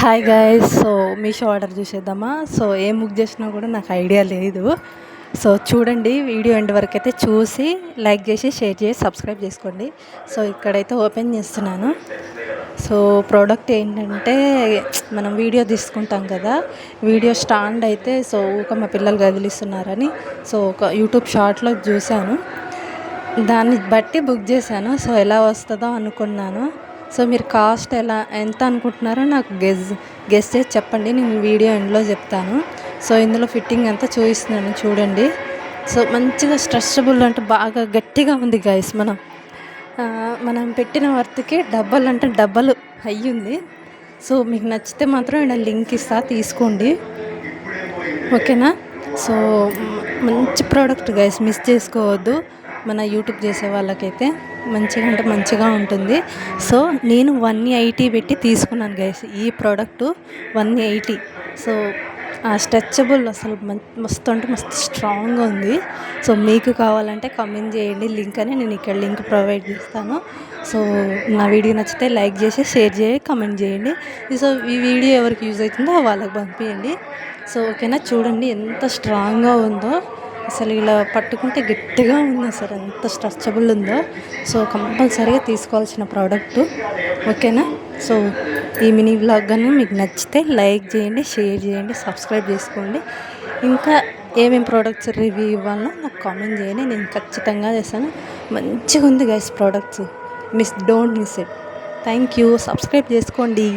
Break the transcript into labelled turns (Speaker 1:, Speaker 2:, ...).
Speaker 1: Hi guys. So Meesho order చేసేద్దామా? So ఏం book చేసినా కూడా నాకు ఐడియా లేదు. సో చూడండి, వీడియో ఎండ్ వరకు అయితే చూసి లైక్ చేసి షేర్ చేసి సబ్స్క్రైబ్ చేసుకోండి. సో ఇక్కడైతే ఓపెన్ చేస్తున్నాను. సో ప్రోడక్ట్ ఏంటంటే, మనం వీడియో తీసుకుంటాం కదా, వీడియో స్టాండ్ అయితే సో మా పిల్లలు కదిలిస్తున్నారని సో ఒక యూట్యూబ్ షార్ట్లో చూశాను, దాన్ని బట్టి బుక్ చేశాను. సో ఎలా వస్తుందో అనుకున్నాను. సో మీరు కాస్ట్ ఎంత అనుకుంటున్నారో నాకు గెస్ చేసి చెప్పండి, నేను వీడియో ఎండ్లో చెప్తాను. సో ఇందులో ఫిట్టింగ్ అంతా చూపిస్తున్నాను చూడండి. సో మంచిగా స్ట్రెచబుల్ అంటే బాగా గట్టిగా ఉంది గైస్. మనం పెట్టిన వర్త్కి డబ్బల్ అంటే డబ్బల్ అయ్యింది. సో మీకు నచ్చితే మాత్రం ఇక్కడ లింక్ ఇస్తా, తీసుకోండి, ఓకేనా? సో మంచి ప్రోడక్ట్ గైస్, మిస్ చేసుకోవద్దు. మన యూట్యూబ్ చేసే వాళ్ళకైతే మంచిగా అంటే మంచిగా ఉంటుంది. సో నేను 180 పెట్టి తీసుకున్నాను గైస్ ఈ ప్రోడక్టు, 180. సో ఆ స్ట్రెచబుల్ అసలు మస్తు అంటే మస్తు స్ట్రాంగ్గా ఉంది. సో మీకు కావాలంటే కామెంట్ చేయండి, లింక్ అని నేను ఇక్కడ లింక్ ప్రొవైడ్ చేస్తాను. సో నా వీడియో నచ్చితే లైక్ చేసి షేర్ చేసి కామెంట్ చేయండి. సో ఈ వీడియో ఎవరికి యూజ్ అవుతుందో వాళ్ళకి పంపించండి. సో ఓకేనా? చూడండి ఎంత స్ట్రాంగ్గా ఉందో, అసలు ఇలా పట్టుకుంటే గట్టిగా ఉంది, అసలు ఎంత స్ట్రెచబుల్ ఉందో. సో కంపల్సరీగా తీసుకోవాల్సిన ప్రోడక్ట్, ఓకేనా? సో ఈ మినీ వ్లాగ్ కానీ మీకు నచ్చితే లైక్ చేయండి, షేర్ చేయండి, సబ్స్క్రైబ్ చేసుకోండి. ఇంకా ఏమేమి ప్రోడక్ట్స్ రివ్యూ ఇవ్వాలో నాకు కామెంట్ చేయండి, నేను ఖచ్చితంగా చేస్తాను. మంచిగా ఉంది guys products, don't miss it. Thank you. Subscribe చేసుకోండి.